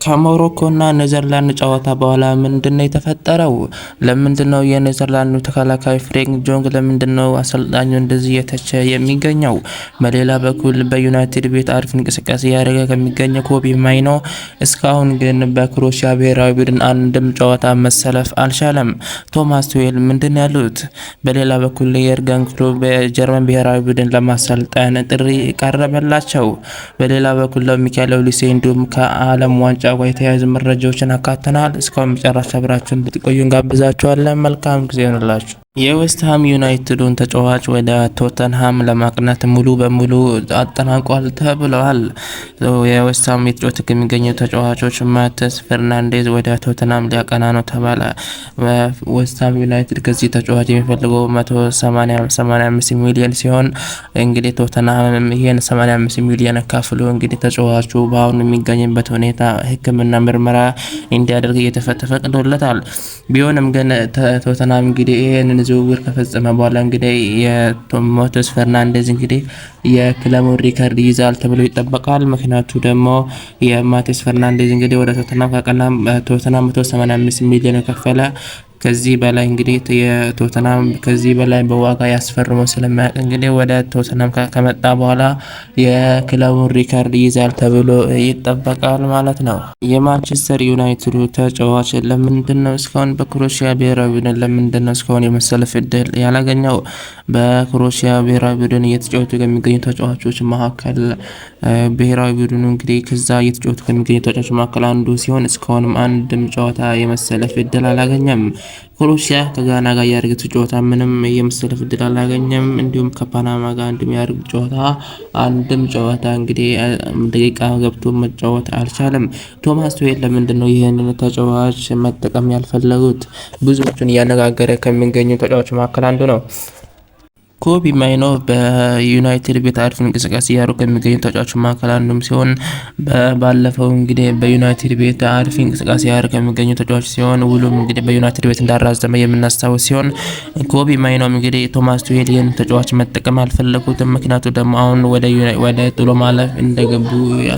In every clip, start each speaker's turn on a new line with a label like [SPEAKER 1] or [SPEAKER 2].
[SPEAKER 1] ከሞሮኮና ኔዘርላንድ ጨዋታ በኋላ ምንድነው የተፈጠረው? ለምንድነው የኔዘርላንዱ ተከላካይ ፍሬንክ ጆንግ ለምንድነው አሰልጣኙ እንደዚህ የተቸ የሚገኘው? በሌላ በኩል በዩናይትድ ቤት አሪፍ እንቅስቃሴ ያደረገ ከሚገኘው ኮቢ ማይኖ እስካሁን ግን በክሮኤሺያ ብሔራዊ ቡድን አንድም ጨዋታ መሰለፍ አልቻለም። ቶማስ ቱዌል ምንድነው ያሉት? በሌላ በኩል የኤርገን ክሎፕ በጀርመን ብሔራዊ ቡድን ለማሰልጠን ጥሪ ቀረበላቸው። በሌላ በኩል ሚካኤል ኦሊሴ እንዲሁም ከዓለም ዋንጫ ጋር የተያያዙ መረጃዎችን አካተናል። እስካሁን መጨረሻ አብራችሁን እንድትቆዩ እንጋብዛችኋለን። መልካም ጊዜ ይሁንላችሁ። የዌስትሃም ዩናይትዱን ተጫዋች ወደ ቶተንሃም ለማቅናት ሙሉ በሙሉ አጠናቋል ተብለዋል። የዌስትሃም የተጫወቱ ከሚገኙ ተጫዋቾች ማተስ ፈርናንዴዝ ወደ ቶተንሃም ሊያቀና ነው ተባለ። ዌስትሃም ዩናይትድ ከዚህ ተጫዋች የሚፈልገው 185 ሚሊዮን ሲሆን እንግዲህ ቶተንሃም ይሄን 85 ሚሊዮን ካፍሎ እንግዲህ ተጫዋቹ በአሁኑ የሚገኝበት ሁኔታ ሕክምና ምርመራ እንዲያደርግ እየተፈቀደለታል። ቢሆንም ግን ቶተንሃም እንግዲህ ይሄንን ዝውውር ከፈጸመ በኋላ እንግዲህ የማቴዎስ ፈርናንዴዝ እንግዲህ የክለቡን ሪከርድ ይዛል ተብሎ ይጠበቃል። ምክንያቱ ደግሞ የማቴዎስ ፈርናንዴዝ እንግዲህ ወደ ቶተንሃም ካቀና ቶተንሃም 185 ሚሊዮን ከፈለ። ከዚህ በላይ እንግዲህ የቶተንሃም ከዚህ በላይ በዋጋ ያስፈርመው ስለማያውቅ እንግዲህ ወደ ቶተንሃም ከመጣ በኋላ የክለቡን ሪከርድ ይዛል ተብሎ ይጠበቃል ማለት ነው። የማንቸስተር ዩናይትድ ተጫዋች ለምንድነው እስካሁን በክሮኤሺያ ብሔራዊ ቡድን ለምንድነው እስካሁን የመሰለፍ እድል ያላገኘው? በክሮኤሺያ ብሔራዊ ቡድን እየተጫወቱ ከሚገኙ ተጫዋቾች መካከል ብሔራዊ ቡድኑ እንግዲህ ከዛ እየተጫወቱ ከሚገኙ ተጫዋቾች መካከል አንዱ ሲሆን እስካሁንም አንድም ጨዋታ የመሰለፍ እድል አላገኘም። ክሮኤሺያ ከጋና ጋር ያደረገችው ጨዋታ ምንም የመሰለፍ እድል አላገኘም። እንዲሁም ከፓናማ ጋር አንድም ያደረገው ጨዋታ አንድም ጨዋታ እንግዲህ ደቂቃ ገብቶ መጫወት አልቻለም። ቶማስ ቱዌል ለምንድነው ይሄንን ተጫዋች መጠቀም ያልፈለጉት? ብዙዎቹን እያነጋገረ ከሚገኙ ተጫዋቾች መካከል አንዱ ነው። ኮቢ ማይኖ በዩናይትድ ቤት አሪፍ እንቅስቃሴ ያደረጉ ከሚገኙ ተጫዋቾች መካከል አንዱም ሲሆን ባለፈው እንግዲህ በዩናይትድ ቤት አሪፍ እንቅስቃሴ ያደረጉ ከሚገኙ ተጫዋቾች ሲሆን ውሉም እንግዲህ በዩናይትድ ቤት እንዳራዘመ የምናስታውስ ሲሆን ኮቢ ማይኖም እንግዲህ ቶማስ ቱዌል ይህን ተጫዋች መጠቀም አልፈለጉትም። ምክንያቱ ደግሞ አሁን ወደ ጥሎ ማለፍ እንደገቡ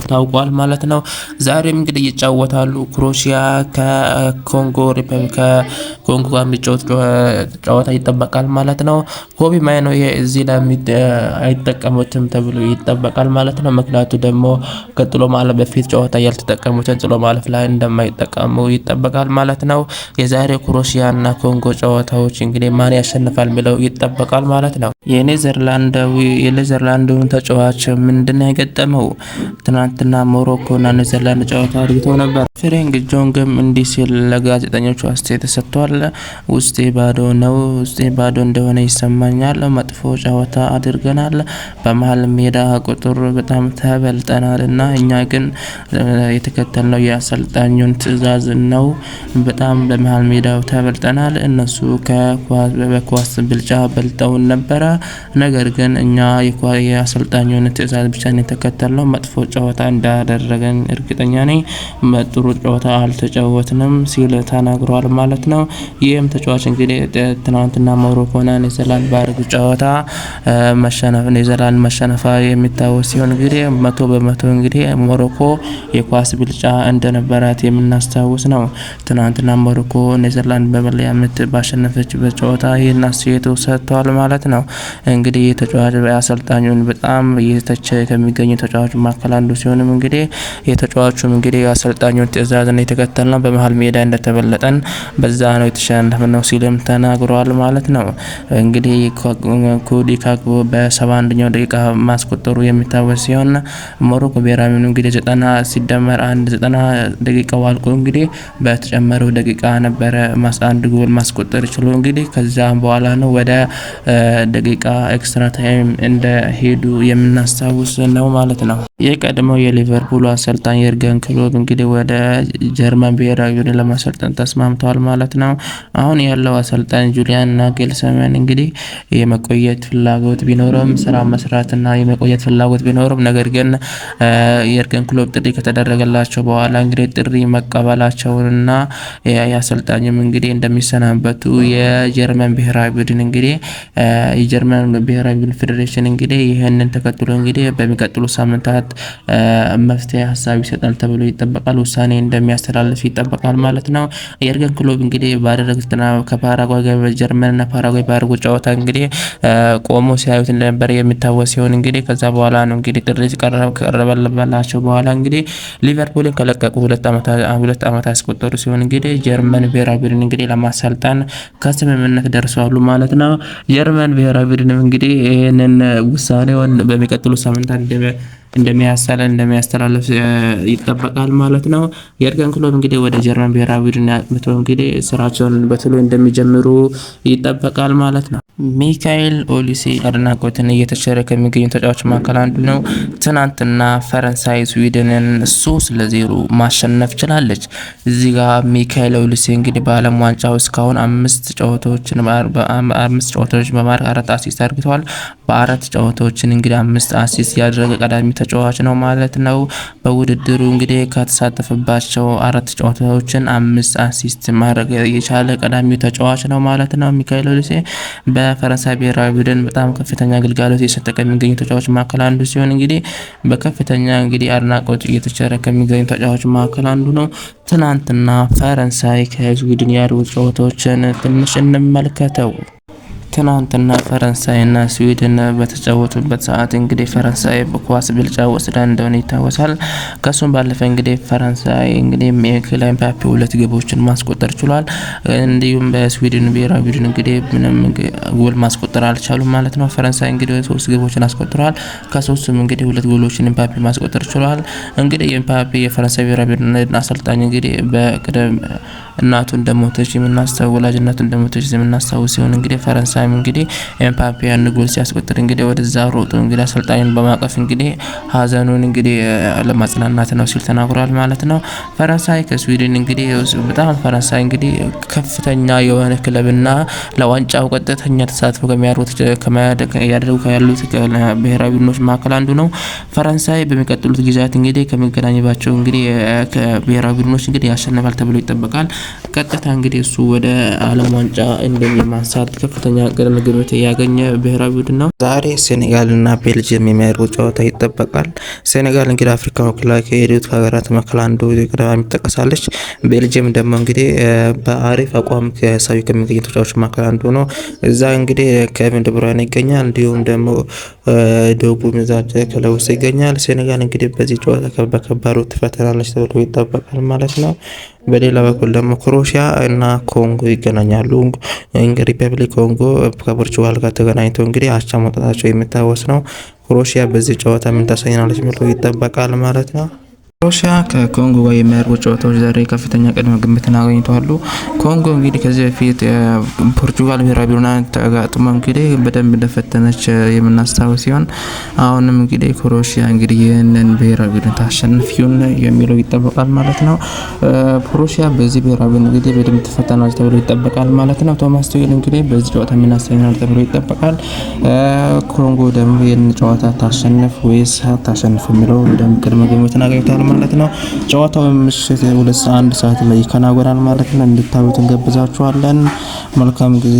[SPEAKER 1] ታውቋል ማለት ነው። ዛሬም እንግዲህ ይጫወታሉ። ክሮኤሺያ ከኮንጎ ሪፐብሊክ ከኮንጎ ጋር የሚጫወት ጨዋታ ይጠበቃል ማለት ነው። ኮቢ ማይኖ እዚህ ላይ አይጠቀሙትም ተብሎ ይጠበቃል ማለት ነው። ምክንያቱ ደግሞ ከጥሎ ማለፍ በፊት ጨዋታ ያልተጠቀሙትን ጥሎ ማለፍ ላይ እንደማይጠቀሙ ይጠበቃል ማለት ነው። የዛሬ ክሮኤሺያና ኮንጎ ጨዋታዎች እንግዲህ ማን ያሸንፋል ብለው ይጠበቃል ማለት ነው። የኔዘርላንዱን ተጫዋች ምንድነው የገጠመው? ትናንትና ሞሮኮና ኔዘርላንድ ጨዋታ አድርገው ነበር። ፍሬንክ ጆንግም እንዲህ ሲል ለጋዜጠኞቹ አስተያየት ሰጥቷል። ውስጤ ባዶ ነው፣ ውስጤ ባዶ እንደሆነ ይሰማኛል። መጥፎ ጨዋታ አድርገናል። በመሀል ሜዳ ቁጥር በጣም ተበልጠናል እና እኛ ግን የተከተልነው የአሰልጣኙን ትዕዛዝ ነው። በጣም በመሀል ሜዳው ተበልጠናል። እነሱ በኳስ ብልጫ በልጠውን ነበረ። ነገር ግን እኛ የአሰልጣኙን ትዕዛዝ ብቻ ነው የተከተልነው። መጥፎ ጨዋታ እንዳደረገን እርግጠኛ ነኝ። ጥሩ ጨዋታ አልተጫወትንም ሲል ተናግሯል ማለት ነው። ይህም ተጫዋች እንግዲህ ትናንትና ሞሮኮና ኔዘርላንድ ባደረጉት ጨዋታ ኔዘርላንድ መሸነፋ የሚታወስ ሲሆን እንግዲህ 100% እንግዲህ ሞሮኮ የኳስ ብልጫ እንደነበራት የምናስታውስ ነው። ትናንትና ሞሮኮ ኔዘርላንድ በመለያ ምት ባሸነፈችበት ጨዋታ ይህን አስተያየት ሰጥቷል ማለት ነው። እንግዲህ የተጫዋች አሰልጣኙን በጣም እየተቸ ከሚገኙ ተጫዋቾች መካከል አንዱ ሲሆንም እንግዲህ የተጫዋቹም እንግዲህ አሰልጣኙን ትዕዛዝን የተከተልነው በመሀል ሜዳ እንደተበለጠን በዛ ነው የተሸነፍነው ሲልም ተናግሯል ማለት ነው። እንግዲህ ኮዲ ካግቦ በ71ኛው ደቂቃ ማስቆጠሩ የሚታወስ ሲሆን ሞሮኮ ብሔራዊ እንግዲህ 90 ሲደመር 90 ደቂቃው አልቆ እንግዲህ በተጨመረው ደቂቃ ነበረ አንድ ጎል ማስቆጠር ይችላል። እንግዲህ ከዛ በኋላ ነው ወደ ደቂቃ ኤክስትራ ታይም እንደሄዱ የምናስታውስ ነው ማለት ነው። የቀድሞው የሊቨርፑል አሰልጣኝ የርገን ክሎፕ እንግዲህ ወደ ጀርመን ብሔራዊ ቡድን ለማሰልጠን ተስማምተዋል ማለት ነው። አሁን ያለው አሰልጣኝ ጁሊያን ናግልስማን እንግዲህ የመቆየት ፍላጎት ቢኖርም ስራ መስራትና የመቆየት ፍላጎት ቢኖርም ነገር ግን የርገን ክሎፕ ጥሪ ከተደረገላቸው በኋላ እንግዲህ ጥሪ መቀበላቸውንና የአሰልጣኙም እንግዲህ እንደሚሰናበቱ የጀርመን ብሔራዊ ቡድን እንግዲህ የጀርመን ብሔራዊ ቡድን ፌዴሬሽን እንግዲህ ይህንን ተከትሎ እንግዲህ በሚቀጥሉ ሳምንታት መፍትሄ ሀሳብ ይሰጣል ተብሎ ይጠበቃል። ውሳኔ እንደሚያስተላልፍ ይጠበቃል ማለት ነው። የርገን ክሎፕ እንግዲህ ባደረጉት ከፓራጓይ ጋር ጀርመንና ፓራጓይ ባደረጉት ጨዋታ እንግዲህ ቆሞ ሲያዩት እንደነበር የሚታወስ ሲሆን እንግዲህ ከዛ በኋላ ነው እንግዲህ ጥሪ ቀረበላቸው በኋላ እንግዲህ ሊቨርፑልን ከለቀቁ ሁለት ዓመት ያስቆጠሩ ሲሆን እንግዲህ ጀርመን ብሔራዊ ቡድን እንግዲህ ለማሰልጠን ከስምምነት ደርሰዋል ማለት ነው። ጀርመን ብሔራዊ ቡድንም እንግዲህ ይህንን ውሳኔውን በሚቀጥሉ ሳምንታት እንደሚያስተላልፍ ይጠበቃል ማለት ነው። የርገን ክሎፕ እንግዲህ ወደ ጀርመን ብሔራዊ ቡድን አቅንተው እንግዲህ ስራቸውን በቶሎ እንደሚጀምሩ ይጠበቃል ማለት ነው። ሚካኤል ኦሊሴ አድናቆትን እየተቸረ ከሚገኙ ተጫዋች መካከል አንዱ ነው። ትናንትና ፈረንሳይ ስዊድንን 3-0 ማሸነፍ ችላለች። እዚህ ጋር ሚካኤል ኦሊሴ እንግዲህ በዓለም ዋንጫው እስካሁን 5 ጨዋታዎችን በማድረግ 4 አሲስት አድርገዋል። በ4 ጨዋታዎችን እንግዲህ 5 አሲስት ያደረገ ቀዳሚ ተጫዋች ነው ማለት ነው። በውድድሩ እንግዲህ ከተሳተፈባቸው 4 ጨዋታዎችን 5 አሲስት ማድረግ የቻለ ቀዳሚው ተጫዋች ነው ማለት ነው። ሚካኤል ኦሊሴ በፈረንሳይ ብሔራዊ ቡድን በጣም ከፍተኛ አገልግሎት እየሰጠ ከሚገኙ ተጫዋች መካከል አንዱ ሲሆን እንግዲህ በከፍተኛ እንግዲህ አድናቆት እየተቸረ ከሚገኙ ተጫዋች መካከል አንዱ ነው። ትናንትና ፈረንሳይ ከስዊድን ያደረጉት ጨዋታዎችን ትንሽ እንመልከተው። ትናንትና ፈረንሳይና ስዊድን በተጫወቱበት ሰዓት እንግዲህ ፈረንሳይ በኳስ ብልጫ ወስዳ እንደሆነ ይታወሳል። ከሱም ባለፈ እንግዲህ ፈረንሳይ እንግዲህ ሚኬል ኤምባፔ 2 ግቦችን ማስቆጠር ችሏል። እንዲሁም በስዊድን ብሔራዊ ቡድን እንግዲህ ምንም ጎል ማስቆጠር አልቻሉም ማለት ነው። ፈረንሳይ እንግዲህ 3 ግቦችን አስቆጥሯል። ከ3ቱም እንግዲህ 2 ጎሎችን ኤምባፔ ማስቆጠር ችሏል። እንግዲህ ኤምባፔ የፈረንሳይ ብሔራዊ ቡድን አሰልጣኝ እንግዲህ በቅደም እናቱ እንደሞተች የምናስታውስ ወላጅ እናቱ እንደሞተች የምናስታውስ ሲሆን እንግዲህ ፈረንሳይም እንግዲህ ኤምባፔ ያን ጎል ሲያስቆጥር እንግዲህ ወደዛ ሮጦ እንግዲህ አሰልጣኙን በማቀፍ እንግዲህ ሀዘኑን እንግዲህ ለማጽናናት ነው ሲል ተናግሯል ማለት ነው። ፈረንሳይ ከስዊድን እንግዲህ በጣም ፈረንሳይ እንግዲህ ከፍተኛ የሆነ ክለብና ለዋንጫው ቀጥተኛ ተሳትፎ ያሉት ብሔራዊ ቡድኖች መካከል አንዱ ነው። ፈረንሳይ በሚቀጥሉት ጊዜያት እንግዲህ ከሚገናኝባቸው እንግዲህ ብሔራዊ ቡድኖች እንግዲህ ያሸንፋል ተብሎ ይጠበቃል። ቀጥታ እንግዲህ እሱ ወደ ዓለም ዋንጫ እንደሚማንሳት ከፍተኛ ግምት ያገኘ ብሔራዊ ቡድን ነው። ዛሬ ሴኔጋልና ቤልጅየም የሚያደርጉት ጨዋታ ይጠበቃል። ሴኔጋል እንግዲህ አፍሪካ ወክላ ከሄዱት ሀገራት መካከል አንዱ ቀዳሚ ትጠቀሳለች። ቤልጅየም ደግሞ እንግዲህ በአሪፍ አቋም ከሳቢ ከሚገኙ ተጫዋቾች መካከል አንዱ ነው። እዛ እንግዲህ ኬቪን ደ ብሩይነ ይገኛል። እንዲሁም ደግሞ ዶጉ ሚዛች ክለውስ ይገኛል። ሴኔጋል እንግዲህ በዚህ ጨዋታ በከባዱ ትፈተናለች ተብሎ ይጠበቃል ማለት ነው። በሌላ በኩል ደግሞ ክሮኤሺያ እና ኮንጎ ይገናኛሉ። ሪፐብሊክ ኮንጎ ከፖርቹጋል ጋር ተገናኝተው እንግዲህ አቻ መውጣታቸው የሚታወስ ነው። ክሮኤሺያ በዚህ ጨዋታ ምን ታሳየናለች ብሎ ይጠበቃል ማለት ነው። ክሮኤሺያ ከኮንጎ ጋር የሚያደርጉት ጨዋታዎች ዛሬ ከፍተኛ ቅድመ ግምትን አግኝተዋል። ኮንጎ እንግዲህ ከዚህ በፊት ፖርቹጋል ብሔራዊ ቡድን ተጋጥሞ እንግዲህ በደንብ እንደፈተነች የምናስታውስ ሲሆን አሁንም እንግዲህ ክሮኤሺያ እንግዲህ ይህንን ብሔራዊ ቡድን ታሸንፍ ይሁን የሚለው ይጠበቃል ማለት ነው። ክሮኤሺያ በዚህ ብሔራዊ ቡድን እንግዲህ በደንብ ትፈተናለች ተብሎ ይጠበቃል ማለት ነው። ቶማስ ቱሄል እንግዲህ በዚህ ጨዋታ ምን ያሳየናል ተብሎ ይጠበቃል። ኮንጎ ደግሞ ይህንን ጨዋታ ታሸንፍ ወይስ ታሸንፍ የሚለው በደንብ ቅድመ ግምትን አግኝተዋል ማለት ነው። ጨዋታው ምሽት 1 ሰዓት ላይ ይከናወናል ማለት ነው። እንድታዩት እንጋብዛችኋለን። መልካም ጊዜ